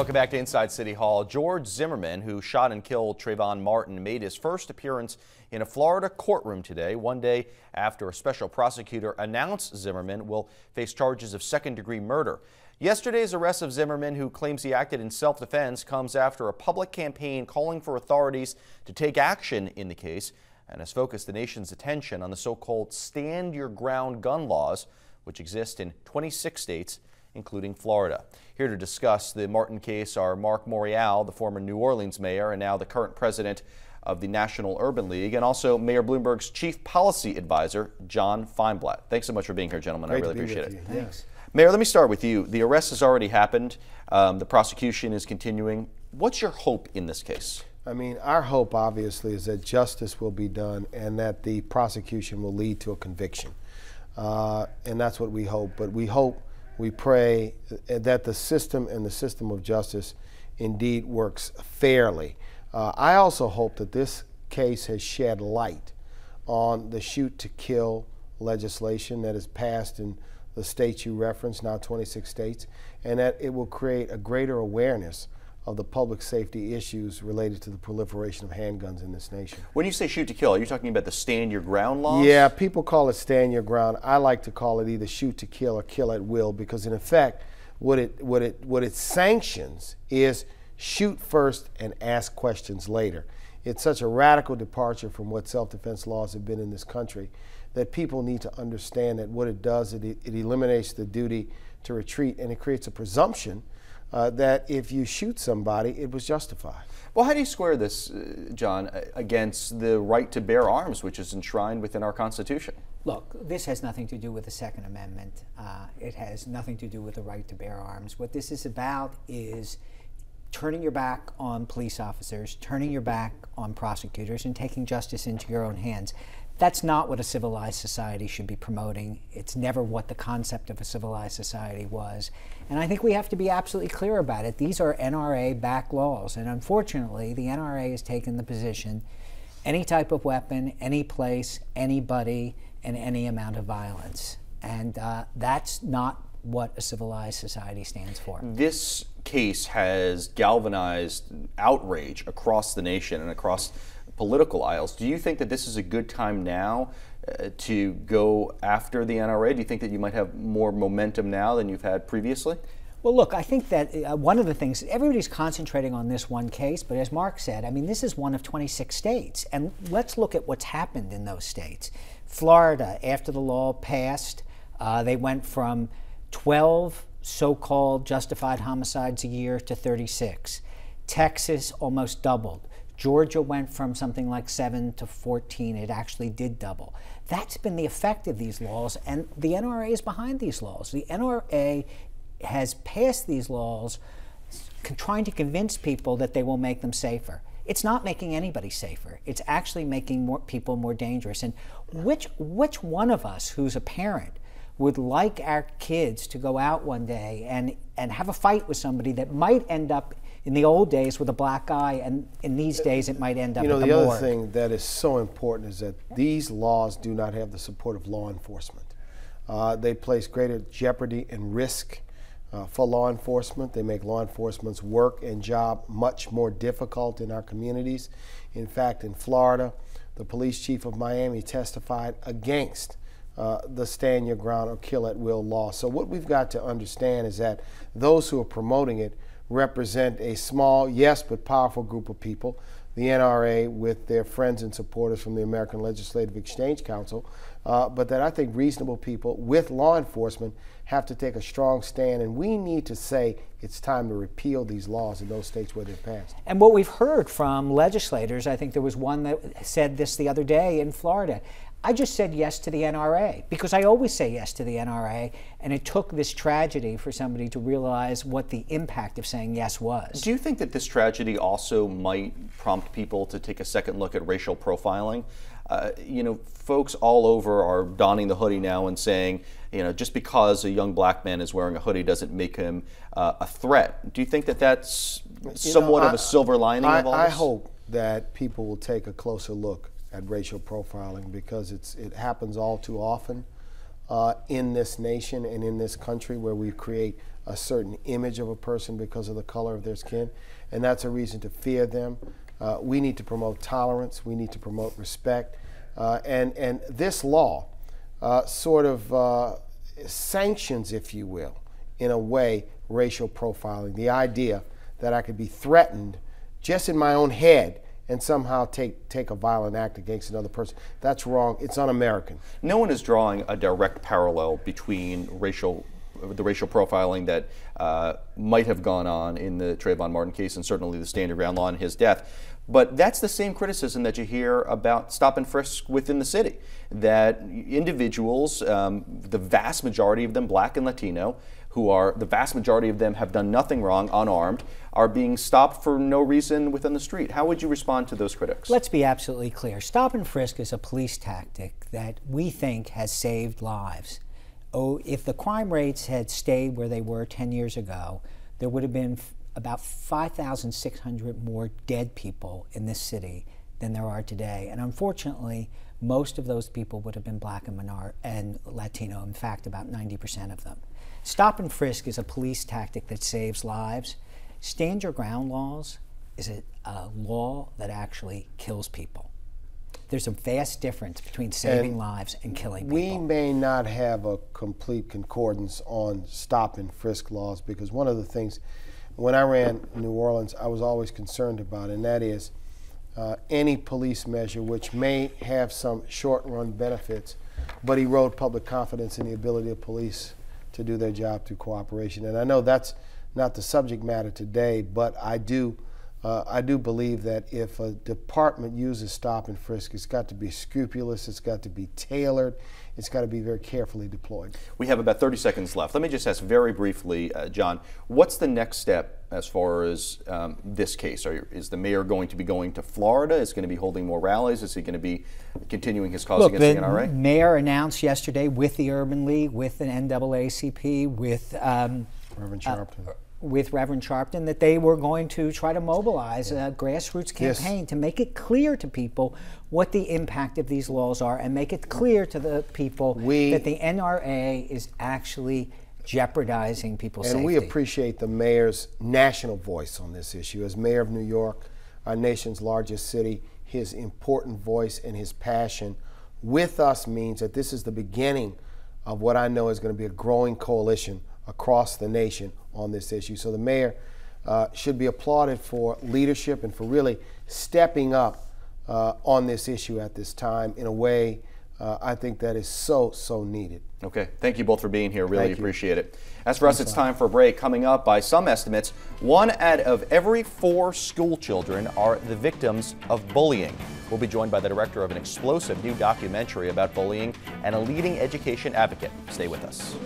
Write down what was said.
Welcome back to Inside City Hall. George Zimmerman, who shot and killed Trayvon Martin, made his first appearance in a Florida courtroom today, one day after a special prosecutor announced Zimmerman will face charges of second-degree murder. Yesterday's arrest of Zimmerman, who claims he acted in self-defense, comes after a public campaign calling for authorities to take action in the case and has focused the nation's attention on the so-called stand your ground gun laws, which exist in 26 states, including Florida. Here to discuss the Martin case are Marc Morial, the former New Orleans mayor and now the current president of the National Urban League, and also Mayor Bloomberg's chief policy advisor, John Feinblatt. Thanks so much for being here, gentlemen. Great, I really appreciate it. Thanks. Mayor, let me start with you. The arrest has already happened. The prosecution is continuing. What's your hope in this case? I mean, our hope, obviously, is that justice will be done and that the prosecution will lead to a conviction. And that's what we hope. But we pray that the system and the system of justice indeed works fairly. I also hope that this case has shed light on the shoot-to-kill legislation that is passed in the states you referenced, now 26 states, and that it will create a greater awareness of the public safety issues related to the proliferation of handguns in this nation. When you say shoot to kill, are you talking about the stand your ground laws? Yeah, people call it stand your ground. I like to call it either shoot to kill or kill at will, because in effect, what it sanctions is shoot first and ask questions later. It's such a radical departure from what self-defense laws have been in this country that people need to understand that what it does, it eliminates the duty to retreat, and it creates a presumption that if you shoot somebody, it was justified. Well, how do you square this, John, against the right to bear arms, which is enshrined within our Constitution? Look, this has nothing to do with the Second Amendment. It has nothing to do with the right to bear arms. What this is about is turning your back on police officers, turning your back on prosecutors, and taking justice into your own hands. That's not what a civilized society should be promoting. It's never what the concept of a civilized society was. And I think we have to be absolutely clear about it. These are NRA-backed laws, and unfortunately, the NRA has taken the position, any type of weapon, any place, anybody, and any amount of violence. And that's not what a civilized society stands for. This case has galvanized outrage across the nation and across political aisles. Do you think that this is a good time now to go after the NRA? Do you think that you might have more momentum now than you've had previously? Well, look, I think that one of the things, everybody's concentrating on this one case, but as Mark said, I mean, this is one of 26 states, and let's look at what's happened in those states. Florida, after the law passed, they went from 12 so-called justified homicides a year to 36. Texas almost doubled. Georgia went from something like 7 to 14. It actually did double. That's been the effect of these laws, and the NRA is behind these laws. The NRA has passed these laws trying to convince people that they will make them safer. It's not making anybody safer. It's actually making people more dangerous. And which one of us who's a parent would like our kids to go out one day and have a fight with somebody that might end up in the old days with a black eye, and in these days it might end up in the morgue? You know, the other thing that is so important is that these laws do not have the support of law enforcement. They place greater jeopardy and risk for law enforcement. They make law enforcement's work and job much more difficult in our communities. In fact, in Florida, the police chief of Miami testified against the stand your ground or kill at will law. So what we've got to understand is that those who are promoting it represent a small, yes, but powerful group of people, the NRA with their friends and supporters from the American Legislative Exchange Council, but that I think reasonable people with law enforcement have to take a strong stand, and we need to say it's time to repeal these laws in those states where they're passed. And what we've heard from legislators, I think there was one that said this the other day in Florida, I just said yes to the NRA because I always say yes to the NRA, and it took this tragedy for somebody to realize what the impact of saying yes was. Do you think that this tragedy also might prompt people to take a second look at racial profiling? You know, folks all over are donning the hoodie now and saying, you know, just because a young black man is wearing a hoodie doesn't make him a threat. Do you think that that's somewhat of a silver lining of all this? I hope that people will take a closer look at racial profiling, because it happens all too often. in this nation and in this country, where we create a certain image of a person because of the color of their skin, and that's a reason to fear them. We need to promote tolerance. We need to promote respect. And this law sort of sanctions, if you will, in a way, racial profiling. The idea that I could be threatened just in my own head and somehow take a violent act against another person. That's wrong. It's un-American. No one is drawing a direct parallel between the racial profiling that might have gone on in the Trayvon Martin case and certainly the stand your ground law and his death. But that's the same criticism that you hear about stop and frisk within the city, that individuals, the vast majority of them Black and Latino, the vast majority of them have done nothing wrong, unarmed, are being stopped for no reason within the street. How would you respond to those critics? Let's be absolutely clear. Stop and frisk is a police tactic that we think has saved lives. Oh, if the crime rates had stayed where they were 10 years ago, there would have been about 5,600 more dead people in this city than there are today. And unfortunately, most of those people would have been Black and Latino. In fact, about 90% of them. Stop and frisk is a police tactic that saves lives. Stand your ground laws is a law that actually kills people. There's a vast difference between saving lives and killing people. We may not have a complete concordance on stop and frisk laws, because one of the things, when I ran New Orleans, I was always concerned about, and that is any police measure which may have some short-run benefits, but erode public confidence in the ability of police to do their job through cooperation. And I know that's not the subject matter today, but I do believe that if a department uses stop and frisk, it's got to be scrupulous, it's got to be tailored, it's got to be very carefully deployed. We have about 30 seconds left. Let me just ask very briefly, John, what's the next step as far as this case? Is the mayor going to be going to Florida? Is he going to be holding more rallies? Is he going to be continuing his cause against the NRA? The mayor announced yesterday with the Urban League, with the NAACP, with Reverend Sharpton. With Reverend Sharpton, that they were going to try to mobilize a grassroots campaign to make it clear to people what the impact of these laws are, and make it clear to the people that the NRA is actually jeopardizing people's safety. And we appreciate the mayor's national voice on this issue. As mayor of New York, our nation's largest city, his important voice and his passion with us means that this is the beginning of what I know is going to be a growing coalition across the nation on this issue. So the mayor should be applauded for leadership and for really stepping up on this issue at this time in a way I think that is so needed. Okay, thank you both for being here. Really appreciate it. As for us, it's time for a break. Coming up, by some estimates, 1 out of every 4 school children are the victims of bullying. We'll be joined by the director of an explosive new documentary about bullying and a leading education advocate. Stay with us.